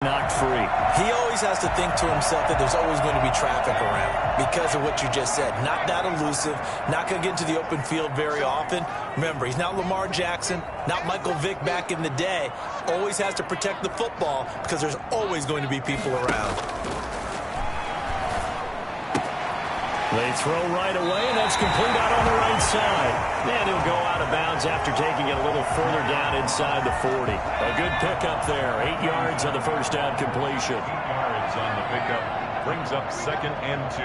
knocked free. He always has to think to himself that there's always going to be traffic around because of what you just said. Not that elusive, not going to get into the open field very often. Remember, he's not Lamar Jackson, not Michael Vick back in the day. Always has to protect the football because there's always going to be people around. They throw right away, and that's complete out on the right side. And he'll go out of bounds after taking it a little further down inside the 40. A good pickup there. 8 yards on the first down completion. 8 yards on the pickup. Brings up 2nd and 2.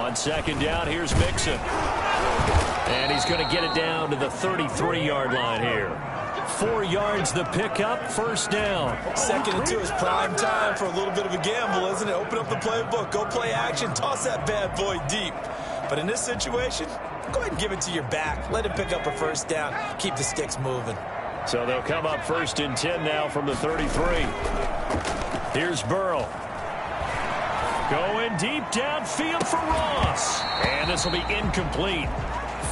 On 2nd down, here's Mixon. And he's going to get it down to the 33-yard line here. 4 yards the pickup, 1st down. 2nd and 2 is prime time for a little bit of a gamble, isn't it? Open up the playbook, go play action, toss that bad boy deep. But in this situation, go ahead and give it to your back. Let him pick up a 1st down. Keep the sticks moving. So they'll come up 1st and 10 now from the 33. Here's Burrow. Going deep downfield for Ross. And this will be incomplete.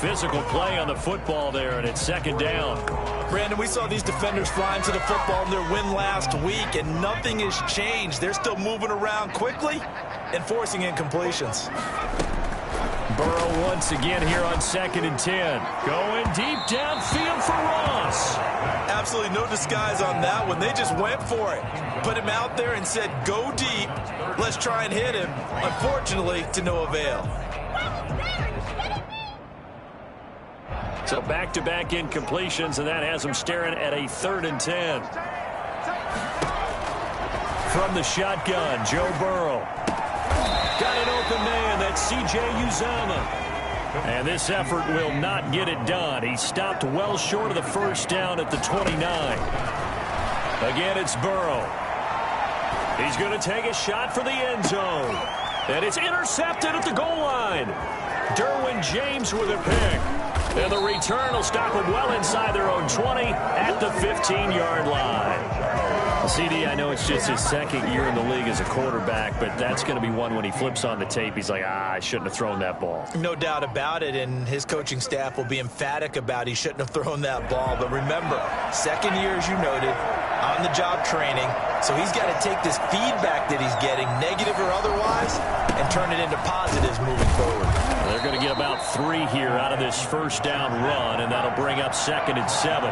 Physical play on the football there, and it's 2nd down. Brandon, we saw these defenders flying to the football in their win last week, and nothing has changed. They're still moving around quickly and forcing incompletions. Burrow once again here on 2nd and 10. Going deep downfield for Ross. Absolutely no disguise on that one. They just went for it. Put him out there and said, go deep. Let's try and hit him. Unfortunately, to no avail. So back-to-back incompletions, and that has them staring at a 3rd and 10. From the shotgun, Joe Burrow. Got an open man, that's C.J. Uzomah. And this effort will not get it done. He stopped well short of the 1st down at the 29. Again, it's Burrow. He's going to take a shot for the end zone. And it's intercepted at the goal line. Derwin James with a pick. And the return will stop them well inside their own 20 at the 15-yard line. CD, I know it's just his 2nd year in the league as a quarterback, but that's going to be one when he flips on the tape. He's like, I shouldn't have thrown that ball. No doubt about it, and his coaching staff will be emphatic about he shouldn't have thrown that ball. But remember, 2nd year, as you noted, on-the-job training. So he's got to take this feedback that he's getting, negative or otherwise, and turn it into positives moving forward. They're going to get about 3 here out of this 1st down run, and that'll bring up 2nd and 7.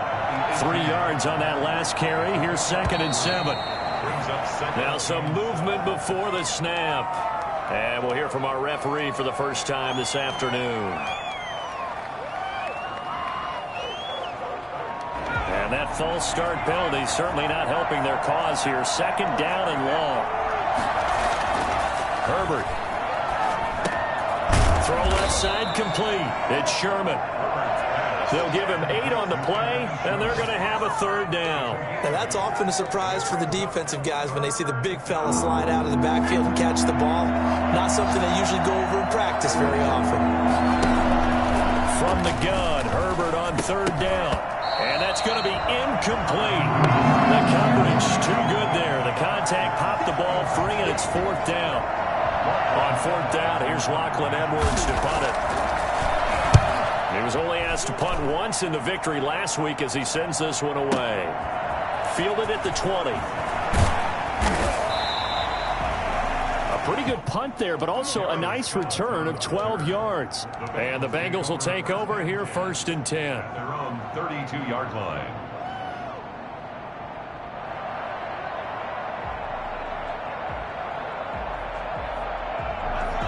3 yards on that last carry. Here's 2nd and 7. Now some movement before the snap. And we'll hear from our referee for the first time this afternoon. And that false start penalty certainly not helping their cause here. 2nd down and long. Herbert. Throw left side complete. It's Sherman. They'll give him 8 on the play, and they're going to have a 3rd down. Now that's often a surprise for the defensive guys when they see the big fella slide out of the backfield and catch the ball. Not something they usually go over in practice very often. From the gun, Herbert on 3rd down. And that's going to be incomplete. The coverage too good there. The contact popped the ball free, and it's 4th down. On 4th down, here's Lachlan Edwards to punt it. He was only asked to punt once in the victory last week as he sends this one away. Fielded at the 20. A pretty good punt there, but also a nice return of 12 yards. And the Bengals will take over here 1st and 10. Their own 32-yard line.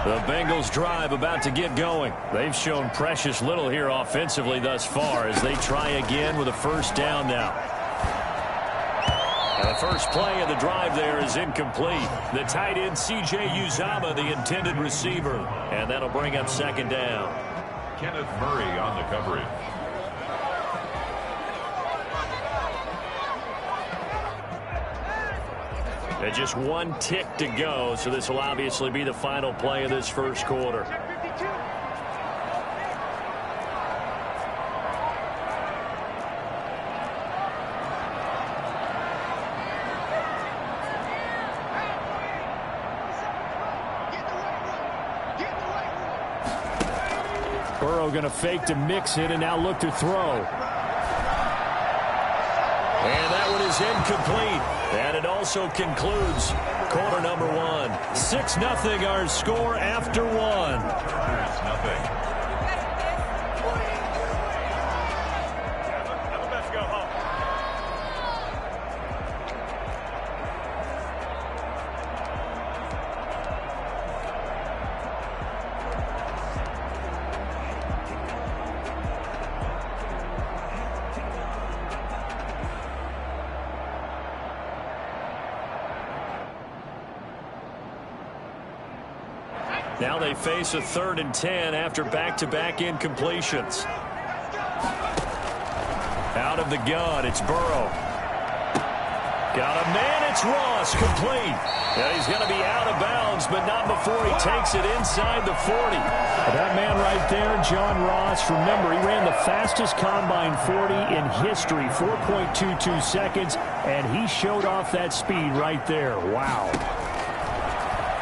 The Bengals drive about to get going. They've shown precious little here offensively thus far as they try again with a 1st down now. And the first play of the drive there is incomplete. The tight end C.J. Uzomah, the intended receiver. And that'll bring up 2nd down. Kenneth Murray on the coverage. And just 1 tick to go, so this will obviously be the final play of this 1st quarter. Burrow going to fake to Mixon and now look to throw. And that one is incomplete. And it also concludes quarter number one. 6-0 our score after one. 6-0. Now they face a 3rd and 10 after back-to-back incompletions. Out of the gun, it's Burrow. Got a man, it's Ross, complete. And he's going to be out of bounds, but not before he takes it inside the 40. That man right there, John Ross, remember, he ran the fastest combine 40 in history, 4.22 seconds, and he showed off that speed right there. Wow.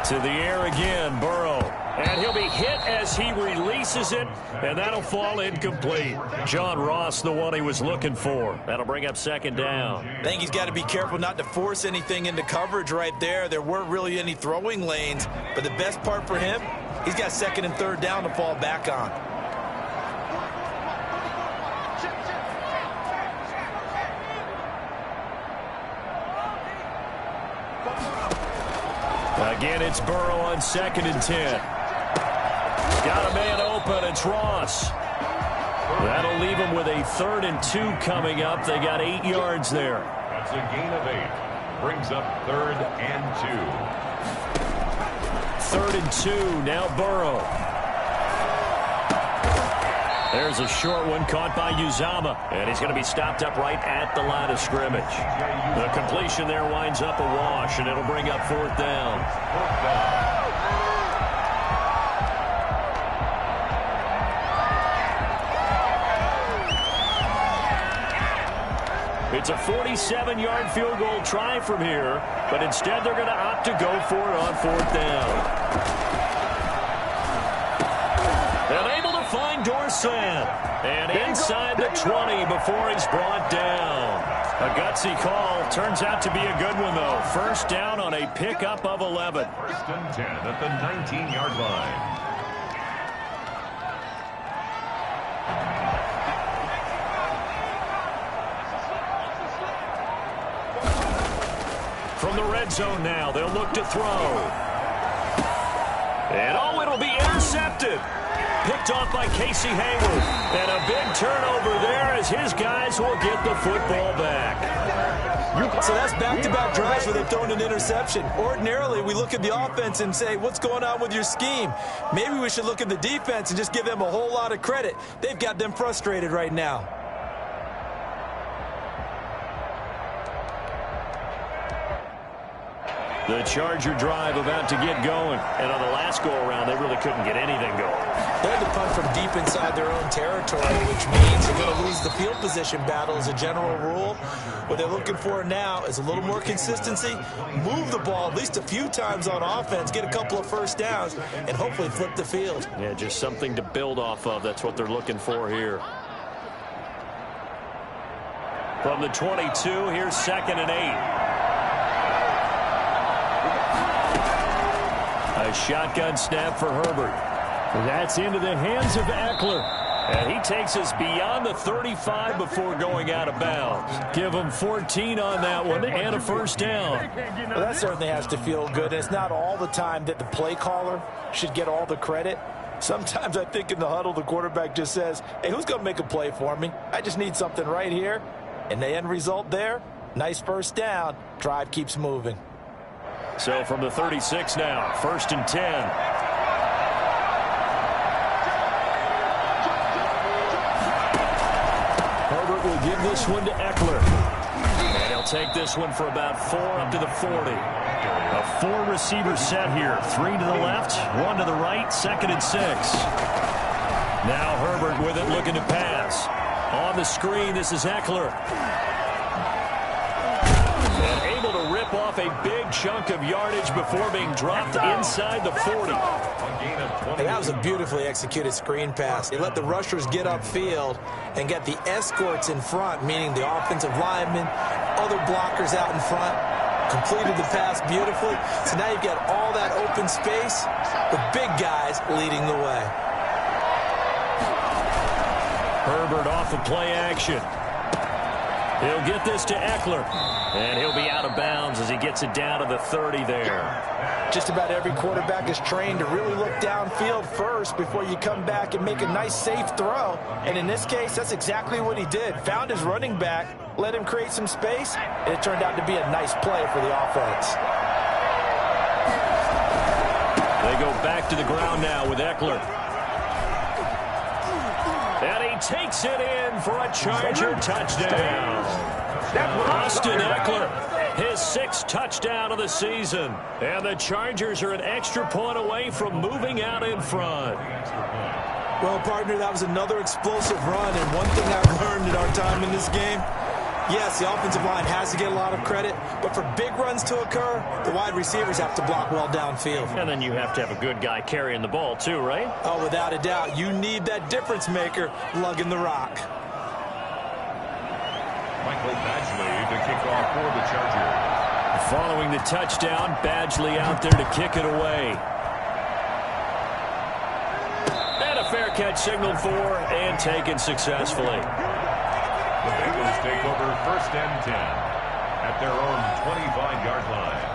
To the air again, Burrow. And he'll be hit as he releases it, and that'll fall incomplete. John Ross, the one he was looking for. That'll bring up 2nd down. I think he's got to be careful not to force anything into coverage right there. There weren't really any throwing lanes, but the best part for him, he's got 2nd and 3rd down to fall back on. Again, it's Burrow on 2nd and 10. Got a man open. It's Ross. That'll leave him with a 3rd and 2 coming up. They got 8 yards there. That's a gain of 8. Brings up 3rd and 2. 3rd and 2. Now Burrow. There's a short one caught by Uzomah, and he's going to be stopped up right at the line of scrimmage. The completion there winds up a wash, and it'll bring up 4th down. It's a 47-yard field goal try from here, but instead they're going to opt to go for it on 4th down. Find Dorsett, and inside the 20 before he's brought down. A gutsy call. Turns out to be a good one, though. 1st down on a pickup of 11. 1st and 10 at the 19-yard line. From the red zone now, they'll look to throw. And oh, it'll be intercepted. Picked off by Casey Hayward. And a big turnover there as his guys will get the football back. So that's back-to-back drives where they've thrown an interception. Ordinarily, we look at the offense and say, what's going on with your scheme? Maybe we should look at the defense and just give them a whole lot of credit. They've got them frustrated right now. The Charger drive about to get going. And on the last go-around, they really couldn't get anything going. They had to punt from deep inside their own territory, which means they're going to lose the field position battle as a general rule. What they're looking for now is a little more consistency, move the ball at least a few times on offense, get a couple of 1st downs, and hopefully flip the field. Yeah, just something to build off of. That's what they're looking for here. From the 22, here's 2nd and 8. A shotgun snap for Herbert. That's into the hands of Eckler. And he takes us beyond the 35 before going out of bounds. Give him 14 on that one and a 1st down. Well, that certainly has to feel good. And it's not all the time that the play caller should get all the credit. Sometimes I think in the huddle, the quarterback just says, hey, who's going to make a play for me? I just need something right here. And the end result there, nice 1st down. Drive keeps moving. So from the 36 now, 1st and 10. Herbert will give this one to Eckler. And he'll take this one for about 4 up to the 40. A 4-receiver set here. 3 to the left, 1 to the right, 2nd and 6. Now Herbert with it looking to pass. On the screen, this is Eckler. And able to rip off a big chunk of yardage before being dropped inside the 40. And that was a beautifully executed screen pass. They let the rushers get upfield and get the escorts in front, meaning the offensive linemen other blockers out in front. Completed the pass beautifully. So now you've got all that open space. The big guys leading the way. Herbert off of play action. He'll get this to Eckler. And he'll be out of bounds as he gets it down to the 30 there. Just about every quarterback is trained to really look downfield first before you come back and make a nice, safe throw. And in this case, that's exactly what he did. Found his running back, let him create some space, and it turned out to be a nice play for the offense. They go back to the ground now with Eckler. And he takes it in for a Charger touchdown. Austin Eckler, his 6th touchdown of the season. And the Chargers are an extra point away from moving out in front. Well, partner, that was another explosive run. And one thing I've learned in our time in this game, yes, the offensive line has to get a lot of credit, but for big runs to occur, the wide receivers have to block well downfield. And then you have to have a good guy carrying the ball too, right? Oh, without a doubt. You need that difference maker lugging the rock. Michael Badgley to kick off for the Chargers. Following the touchdown, Badgley out there to kick it away. And a fair catch signaled for and taken successfully. The Bengals take over 1st and 10 at their own 25-yard line.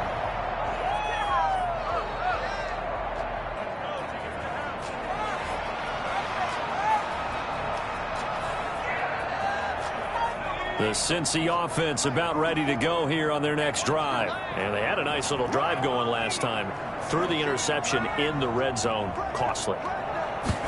The Cincy offense about ready to go here on their next drive. And they had a nice little drive going last time. Threw the interception in the red zone. Costly.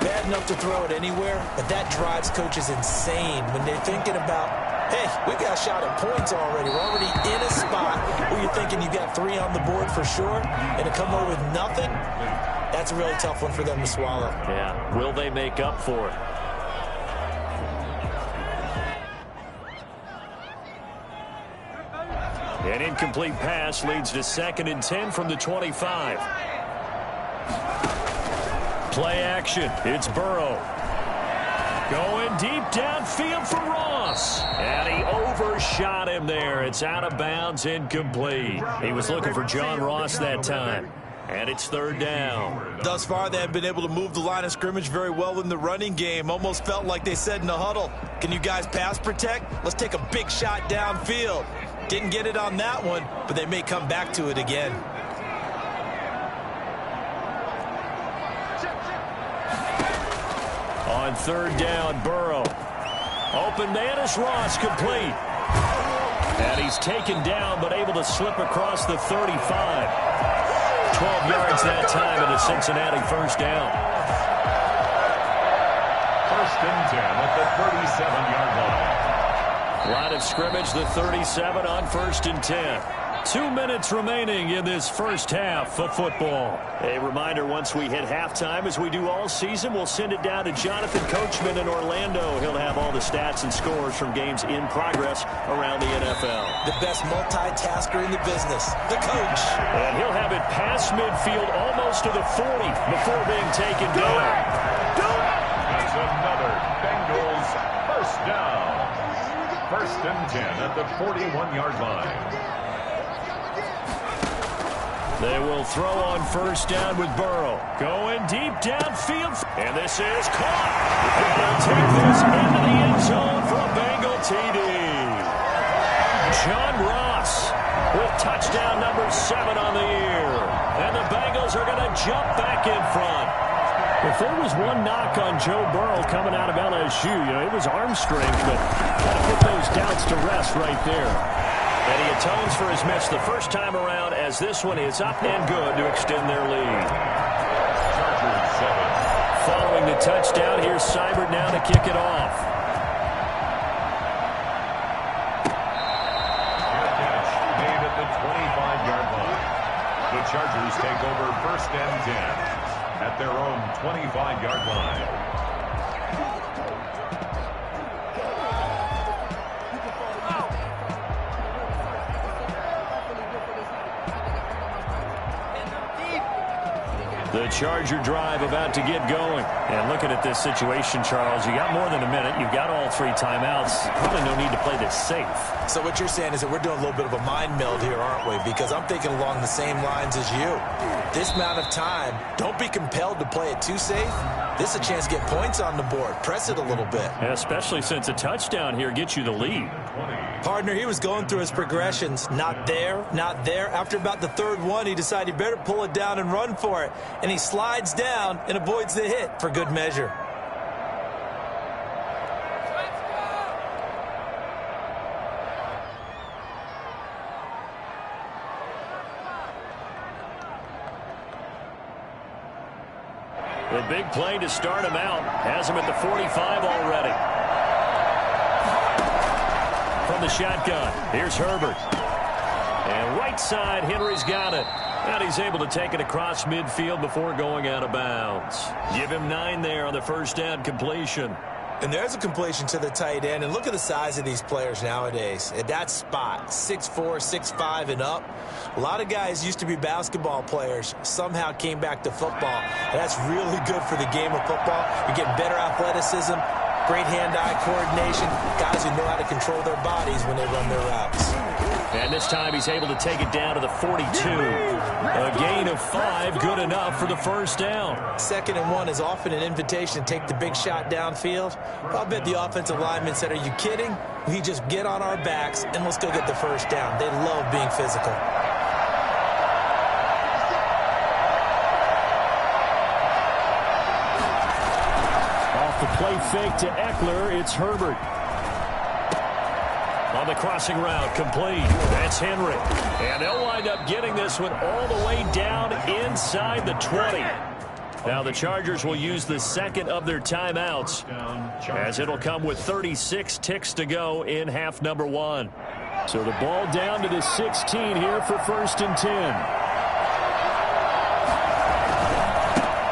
Bad enough to throw it anywhere, but that drives coaches insane when they're thinking about, hey, we got a shot at points already. We're already in a spot where you're thinking you got 3 on the board for sure, and to come away with nothing, that's a really tough one for them to swallow. Yeah, will they make up for it? An incomplete pass leads to 2nd and 10 from the 25. Play action. It's Burrow. Going deep downfield for Ross. And he overshot him there. It's out of bounds, incomplete. He was looking for John Ross that time. And it's 3rd down. Thus far, they have been able to move the line of scrimmage very well in the running game. Almost felt like they said in the huddle, can you guys pass protect? Let's take a big shot downfield. Didn't get it on that one, but they may come back to it again. On 3rd down, Burrow. Open man is Ross, complete. And he's taken down, but able to slip across the 35. 12 yards that time, and a Cincinnati 1st down. 1st and 10 at the 37-yard line. Line of scrimmage, the 37 on 1st and 10. 2 minutes remaining in this first half of football. A reminder, once we hit halftime, as we do all season, we'll send it down to Jonathan Coachman in Orlando. He'll have all the stats and scores from games in progress around the NFL. The best multitasker in the business, the coach. And he'll have it past midfield, almost to the 40, before being taken down. That's another Bengals 1st down. 1st and 10 at the 41-yard line. They will throw on 1st down with Burrow. Going deep downfield. And this is caught. And they'll take this into the end zone for a Bengal TD. John Ross with touchdown number 7 on the year. And the Bengals are going to jump back in front. If there was one knock on Joe Burrow coming out of LSU, it was arm strength, but got to put those doubts to rest right there. And he atones for his miss the first time around, as this one is up and good to extend their lead. Chargers 7. Following the touchdown, here's Seibert now to kick it off. Good catch made at the 25-yard line. The Chargers take over 1st and 10 at their own 25-yard line. The Charger drive about to get going. And looking at this situation, Charles, you got more than a minute. You've got all 3 timeouts. Probably no need to play this safe. So what you're saying is that we're doing a little bit of a mind meld here, aren't we? Because I'm thinking along the same lines as you. This amount of time, don't be compelled to play it too safe. This is a chance to get points on the board. Press it a little bit. Yeah, especially since a touchdown here gets you the lead. Partner, he was going through his progressions. Not there, not there. After about the 3rd one, he decided he better pull it down and run for it. And he slides down and avoids the hit for good measure. The big play to start him out. Has him at the 45 already. From the shotgun, here's Herbert. And right side, Henry's got it. And he's able to take it across midfield before going out of bounds. Give him 9 there on the first down completion. And there's a completion to the tight end. And look at the size of these players nowadays. At that spot, 6'4", 6'5", and up. A lot of guys used to be basketball players, somehow came back to football. And that's really good for the game of football. You're getting better athleticism, great hand-eye coordination, guys who know how to control their bodies when they run their routes. And this time he's able to take it down to the 42. A gain of 5, good enough for the first down. 2nd and 1 is often an invitation to take the big shot downfield. I'll bet the offensive lineman said, are you kidding? We just get on our backs and let's go get the first down. They love being physical. Off the play fake to Eckler, it's Herbert. On the crossing route, complete. That's Henry. And they'll wind up getting this one all the way down inside the 20. Now the Chargers will use the 2nd of their timeouts, as it'll come with 36 ticks to go in half number 1. So the ball down to the 16 here for 1st and 10.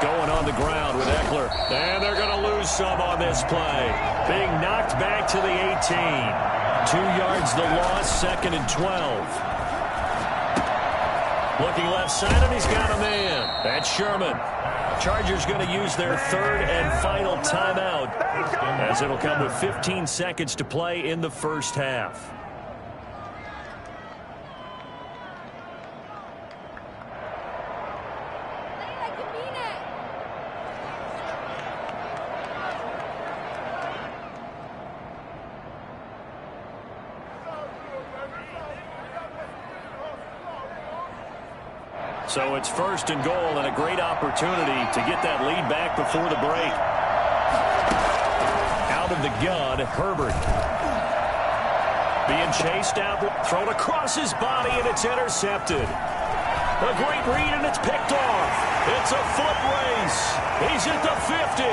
Going on the ground with Eckler. And they're going to lose some on this play. Being knocked back to the 18. 2 yards the loss, 2nd and 12. Looking left side, and he's got a man. That's Sherman. Chargers going to use their 3rd and final timeout, as it'll come with 15 seconds to play in the first half. So it's 1st and goal, and a great opportunity to get that lead back before the break. Out of the gun, Herbert. Being chased out, thrown across his body, and it's intercepted. A great read, and it's picked off. It's a foot race. He's at the 50.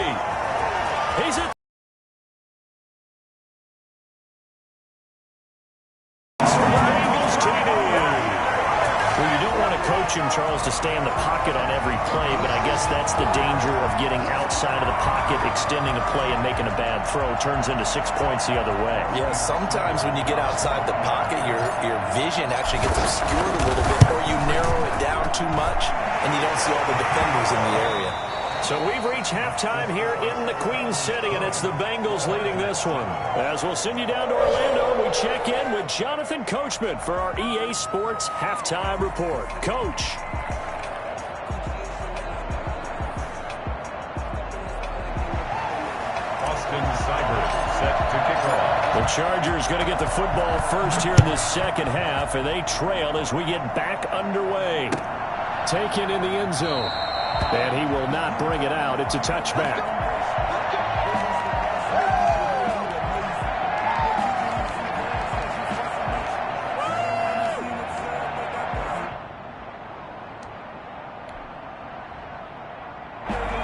He's at him, Charles, to stay in the pocket on every play, but I guess that's the danger of getting outside of the pocket, extending a play and making a bad throw. Turns into 6 points the other way. Yeah, sometimes when you get outside the pocket, your vision actually gets obscured a little bit, or you narrow it down too much, and you don't see all the defenders in the area. So we've reached halftime here in the Queen City, and it's the Bengals leading this one. As we'll send you down to Orlando, we check in with Jonathan Coachman for our EA Sports Halftime Report. Coach. Austin Seibert set to kick off. The Chargers going to get the football first here in this second half, and they trail as we get back underway. Taken in the end zone. And he will not bring it out. It's a touchback.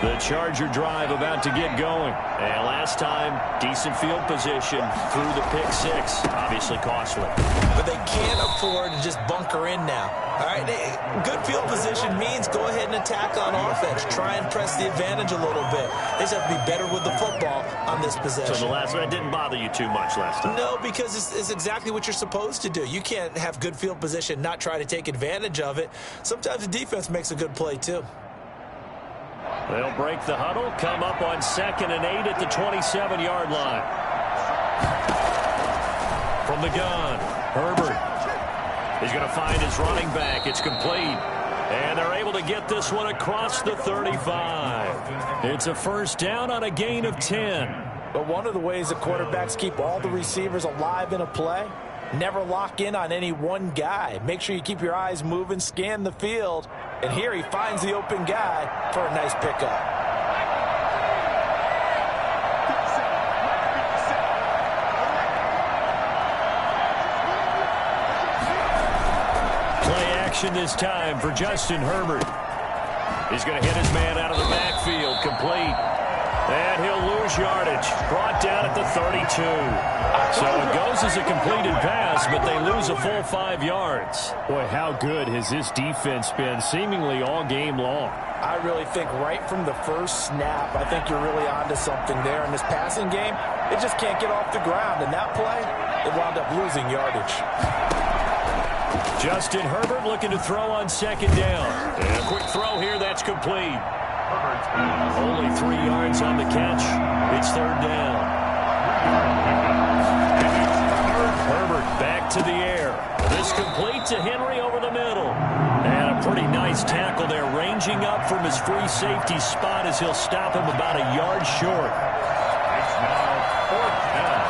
The Charger drive about to get going. And last time, decent field position through the pick 6. Obviously costly. But they can't afford to just bunker in now. All right, good field position means go ahead and attack on offense. Try and press the advantage a little bit. They just have to be better with the football on this possession. So the last one didn't bother you too much last time? No, because it's exactly what you're supposed to do. You can't have good field position, not try to take advantage of it. Sometimes the defense makes a good play, too. They'll break the huddle, come up on 2nd and 8 at the 27-yard line. From the gun, Herbert. He's going to find his running back. It's complete. And they're able to get this one across the 35. It's a first down on a gain of 10. But one of the ways the quarterbacks keep all the receivers alive in a play, never lock in on any one guy. Make sure you keep your eyes moving, scan the field. And here he finds the open guy for a nice pickup. Play action this time for Justin Herbert. He's going to hit his man out of the backfield, complete. And he'll lose yardage. Brought down at the 32. So it goes as a completed pass, but they lose a full 5 yards. Boy, how good has this defense been seemingly all game long? I really think right from the first snap, I think you're really onto something there. In this passing game, it just can't get off the ground. And that play, it wound up losing yardage. Justin Herbert looking to throw on 2nd down. And a quick throw here, that's complete. Only 3 yards on the catch. It's 3rd down. Herbert back to the air. This complete to Henry over the middle. And a pretty nice tackle there, ranging up from his free safety spot as he'll stop him about a yard short. It's now 4th down.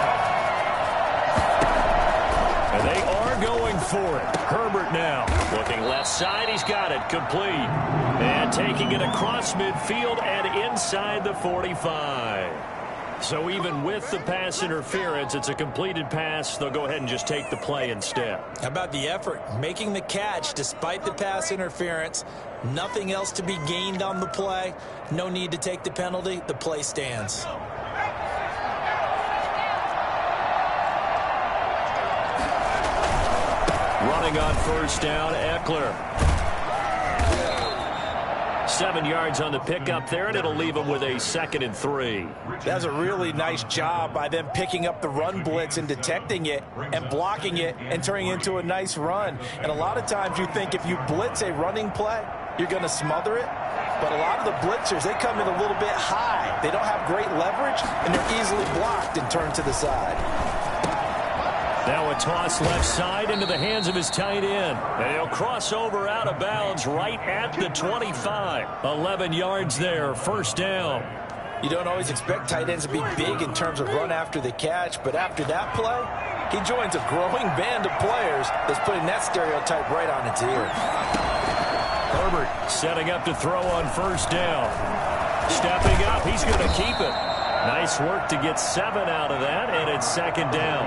And they are going for it. Herbert now. Looking left side, he's got it. Complete. And taking it across midfield and inside the 45. So even with the pass interference, it's a completed pass. They'll go ahead and just take the play instead. How about the effort? Making the catch despite the pass interference. Nothing else to be gained on the play. No need to take the penalty. The play stands. Running on 1st down, Eckler. 7 yards on the pickup there, and it'll leave him with a 2nd and 3. That's a really nice job by them picking up the run blitz and detecting it and blocking it and turning it into a nice run. And a lot of times you think if you blitz a running play, you're going to smother it. But a lot of the blitzers, they come in a little bit high. They don't have great leverage, and they're easily blocked and turned to the side. Now a toss left side into the hands of his tight end. And he'll cross over out of bounds right at the 25. 11 yards there, 1st down. You don't always expect tight ends to be big in terms of run after the catch, but after that play, he joins a growing band of players that's putting that stereotype right on its ear. Herbert setting up to throw on 1st down. Stepping up, he's going to keep it. Nice work to get 7 out of that, and it's 2nd down.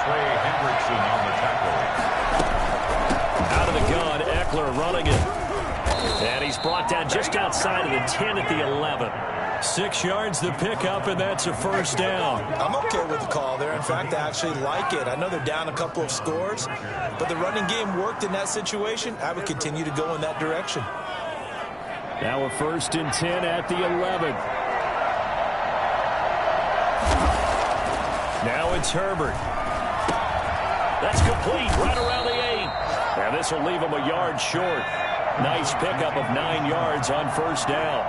Trey Hendrickson on the tackle. Out of the gun, Eckler running it. And he's brought down just outside of the 10 at the 11. 6 yards the pickup, and that's a 1st down. I'm okay with the call there. In fact, I actually like it. I know they're down a couple of scores, but the running game worked in that situation. I would continue to go in that direction. Now a 1st and 10 at the 11. Now it's Herbert. That's complete right around the 8. And this will leave him a yard short. Nice pickup of 9 yards on 1st down.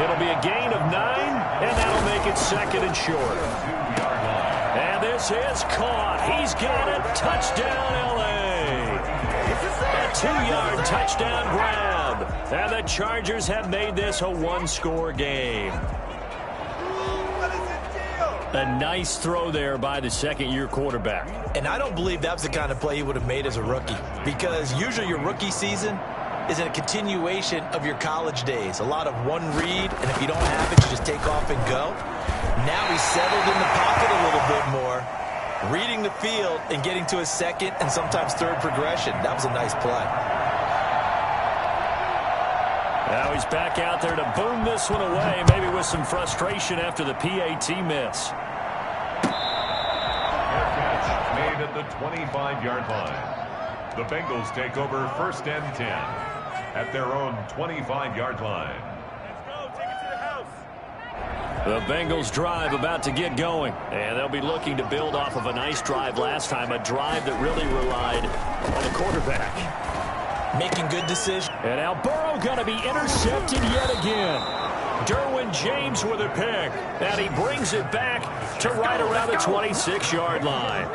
It'll be a gain of 9, and that'll make it 2nd and short. And this is caught. He's got it. Touchdown, L.A. A 2-yard touchdown grab. And the Chargers have made this a 1-score game. A nice throw there by the 2nd-year quarterback. And I don't believe that was the kind of play he would have made as a rookie, because usually your rookie season is a continuation of your college days. A lot of one read, and if you don't have it, you just take off and go. Now he's settled in the pocket a little bit more, reading the field and getting to his 2nd and sometimes 3rd progression. That was a nice play. Now he's back out there to boom this one away, maybe with some frustration after the PAT miss. Catch made at the 25-yard line. The Bengals take over 1st and 10 at their own 25-yard line. The Bengals drive about to get going, and they'll be looking to build off of a nice drive last time, a drive that really relied on the quarterback. making good decisions. And now Burrow going to be intercepted yet again. Derwin James with a pick. And he brings it back to right around the 26-yard line.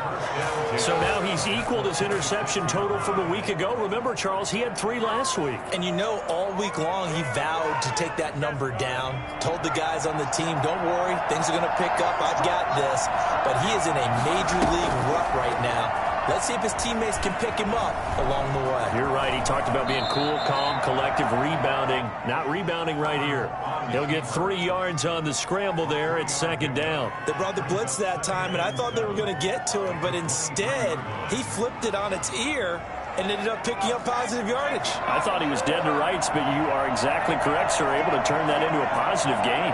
So now he's equaled his interception total from a week ago. Remember, Charles, he had 3 last week. And you know, all week long, he vowed to take that number down. Told the guys on the team, don't worry, things are going to pick up. I've got this. But he is in a major league rut right now. Let's see if his teammates can pick him up along the way. You're right. He talked about being cool, calm, collective, rebounding. Not rebounding right here. He'll get 3 yards on the scramble there. It's 2nd down. They brought the blitz that time, and I thought they were going to get to him, but instead, he flipped it on its ear and ended up picking up positive yardage. I thought he was dead to rights, but you are exactly correct, sir. Able to turn that into a positive gain.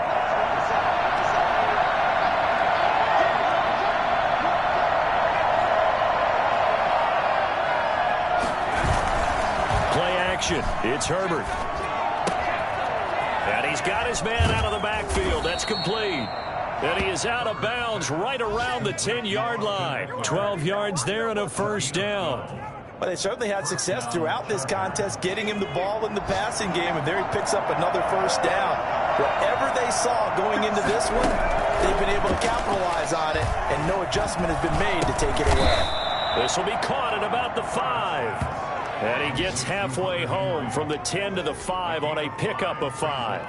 It's Herbert. And he's got his man out of the backfield. That's complete. And he is out of bounds right around the 10-yard line. 12 yards there and a 1st down. Well, they certainly had success throughout this contest getting him the ball in the passing game, and there he picks up another 1st down. Whatever they saw going into this one, they've been able to capitalize on it, and no adjustment has been made to take it away. This will be caught at about the 5. And he gets halfway home from the 10 to the 5 on a pickup of 5.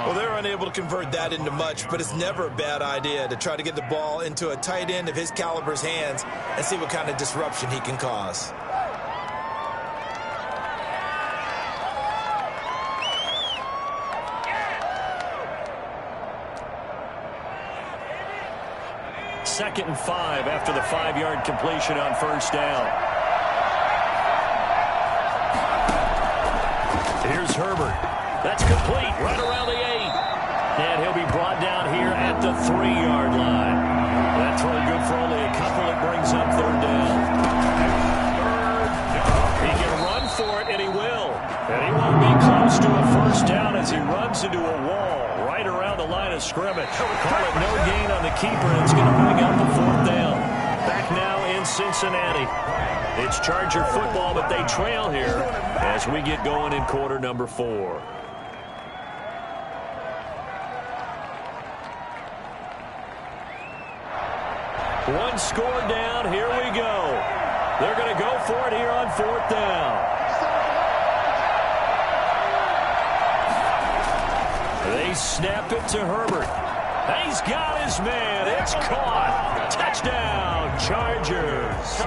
Well, they're unable to convert that into much, but it's never a bad idea to try to get the ball into a tight end of his caliber's hands and see what kind of disruption he can cause. Second and 5 after the 5-yard completion on 1st down. Here's Herbert. That's complete right around the 8. And he'll be brought down here at the 3-yard line. That throw good for only a couple. It brings up 3rd down. He can run for it, and he will. And he won't be close to a 1st down as he runs into a wall right around the line of scrimmage. Call it no gain on the keeper, and it's going to bring up the 4th down. Back now in Cincinnati. It's Charger football, but they trail here as we get going in quarter number 4. One score down. Here we go. They're going to go for it here on 4th down. They snap it to Herbert. He's got his man. It's caught. Touchdown, Chargers.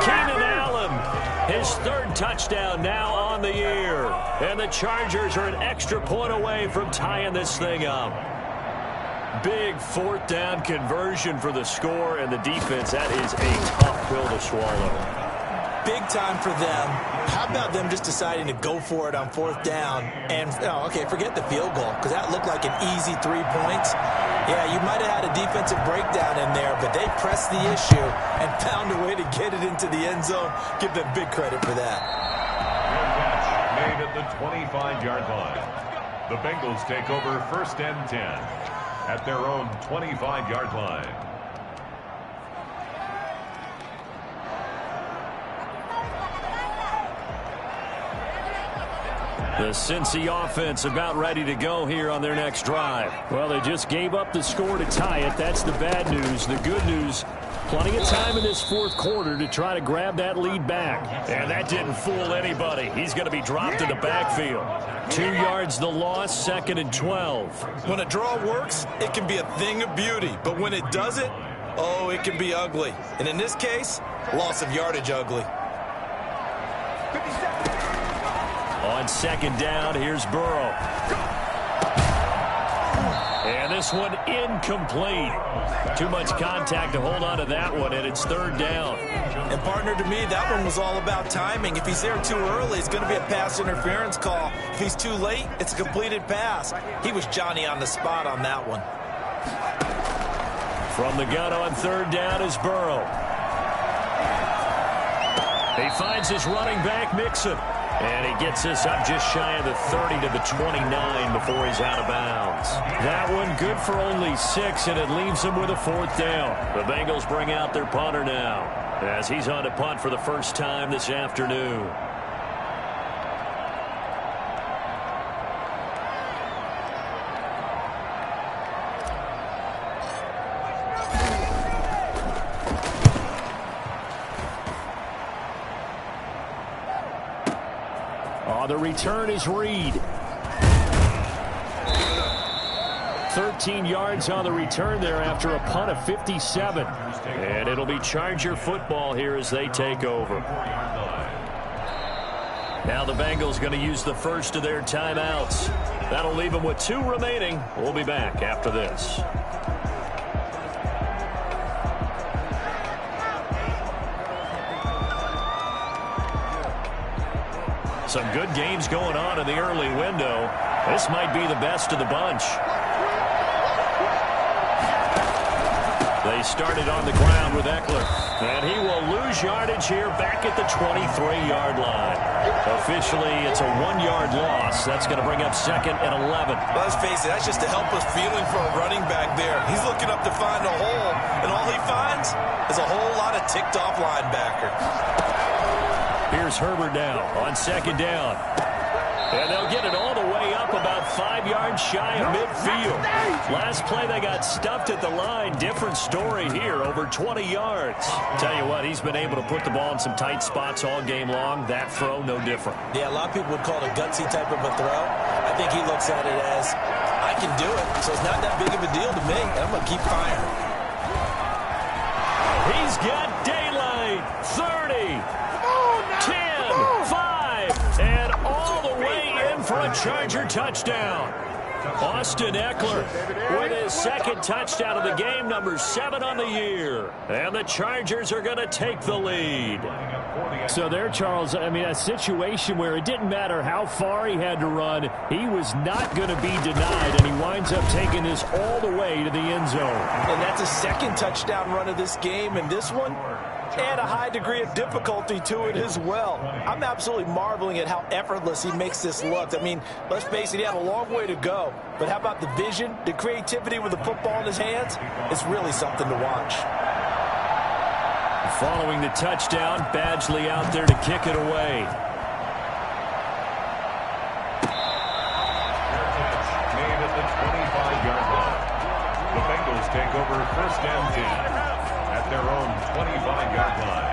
Keenan Allen, his 3rd touchdown now on the year. And the Chargers are an extra point away from tying this thing up. Big 4th down conversion for the score, and the defense, that is a tough pill to swallow. Big time for them. How about them just deciding to go for it on 4th down? And, okay, forget the field goal, because that looked like an easy 3 points. Yeah, you might have had a defensive breakdown in there, but they pressed the issue and found a way to get it into the end zone. Give them big credit for that. Catch made at the 25-yard line. The Bengals take over 1st and 10 at their own 25-yard line. The Cincy offense about ready to go here on their next drive. Well, they just gave up the score to tie it. That's the bad news. The good news, plenty of time in this 4th quarter to try to grab that lead back. And that didn't fool anybody. He's going to be dropped in the backfield. 2 yards the loss, 2nd and 12. When a draw works, it can be a thing of beauty. But when it doesn't, oh, it can be ugly. And in this case, loss of yardage ugly. On 2nd down, here's Burrow. And this one incomplete. Too much contact to hold on to that one, and it's 3rd down. And, partner, to me, that one was all about timing. If he's there too early, it's going to be a pass interference call. If he's too late, it's a completed pass. He was Johnny on the spot on that one. From the gun on 3rd down is Burrow. He finds his running back, Mixon. And he gets us up just shy of the 30 to the 29 before he's out of bounds. That one good for only 6, and it leaves him with a 4th down. The Bengals bring out their punter now as he's on to punt for the first time this afternoon. On the return is Reed. 13 yards on the return there after a punt of 57. And it'll be Charger football here as they take over. Now the Bengals going to use the first of their timeouts. That'll leave them with 2 remaining. We'll be back after this. Some good games going on in the early window. This might be the best of the bunch. They started on the ground with Eckler. And he will lose yardage here back at the 23-yard line. Officially, it's a 1-yard loss. That's going to bring up 2nd and 11. Let's face it, that's just a helpless feeling for a running back there. He's looking up to find a hole, and all he finds is a whole lot of ticked-off linebacker. Here's Herbert now on 2nd down. And they'll get it all the way up about 5 yards shy of midfield. Last play they got stuffed at the line. Different story here, over 20 yards. Tell you what, he's been able to put the ball in some tight spots all game long. That throw, no different. Yeah, a lot of people would call it a gutsy type of a throw. I think he looks at it as, I can do it, so it's not that big of a deal to me. I'm going to keep firing. He's got daylight. 30, 10, 5, and all the way in for a Charger touchdown. Austin Eckler with his 2nd touchdown of the game, number 7 on the year. And the Chargers are going to take the lead. So there, Charles, I mean, a situation where it didn't matter how far he had to run, he was not going to be denied, and he winds up taking this all the way to the end zone. And that's a 2nd touchdown run of this game, and this one, and a high degree of difficulty to it as well. I'm absolutely marveling at how effortless he makes this look. I mean, let's face it, he had a long way to go. But how about the vision, the creativity with the football in his hands? It's really something to watch. Following the touchdown, Badgley out there to kick it away. Made at the 25-yard line. The Bengals take over 1st and 10 at their own 25-yard line.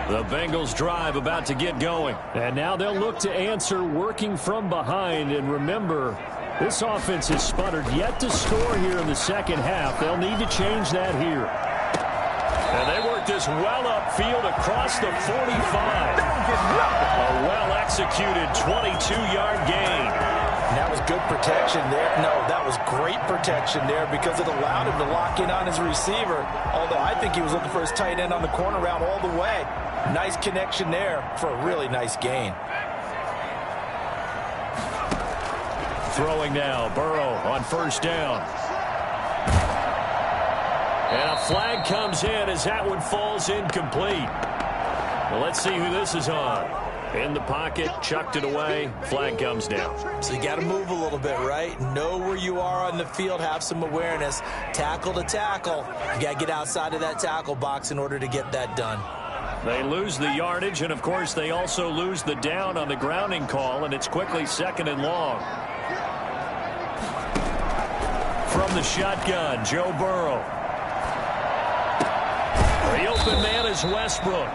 The Bengals drive about to get going. And now they'll look to answer working from behind. And remember, this offense has sputtered yet to score here in the 2nd half. They'll need to change that here. And they work this well upfield across the 45. A well-executed 22-yard gain. And that was good protection there. No, that was great protection there because it allowed him to lock in on his receiver. Although I think he was looking for his tight end on the corner route all the way. Nice connection there for a really nice gain. Throwing now, Burrow on 1st down. And a flag comes in as that one falls incomplete. Well, let's see who this is on. In the pocket, chucked it away, flag comes down. So you got to move a little bit, right? Know where you are on the field, have some awareness. Tackle to tackle. You got to get outside of that tackle box in order to get that done. They lose the yardage, and of course they also lose the down on the grounding call, and it's quickly 2nd and long. From the shotgun, Joe Burrow. The open man is Westbrook.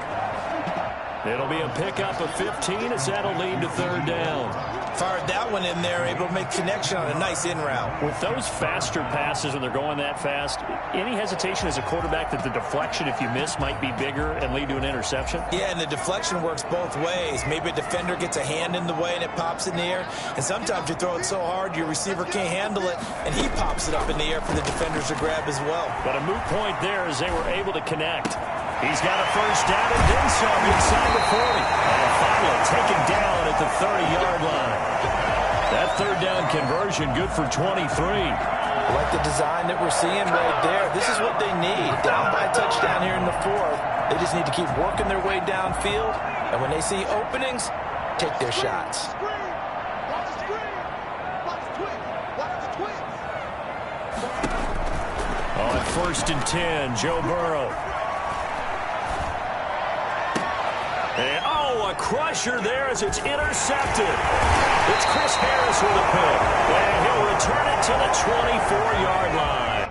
It'll be a pickup of 15 as that'll lead to 3rd down. Fired that one in there, able to make connection on a nice in route. With those faster passes when they're going that fast, any hesitation as a quarterback that the deflection, if you miss, might be bigger and lead to an interception? Yeah, and the deflection works both ways. Maybe a defender gets a hand in the way and it pops in the air. And sometimes you throw it so hard your receiver can't handle it, and he pops it up in the air for the defenders to grab as well. But a moot point there as they were able to connect. He's got a 1st down and then some inside the 40. And finally taken down at the 30-yard line. That 3rd down conversion good for 23. Like the design that we're seeing right there. This is what they need. Down by a touchdown here in the 4th. They just need to keep working their way downfield. And when they see openings, take their shots. On 1st and 10, Joe Burrow. And, a crusher there as it's intercepted. It's Chris Harris with a pick. And he'll return it to the 24-yard line.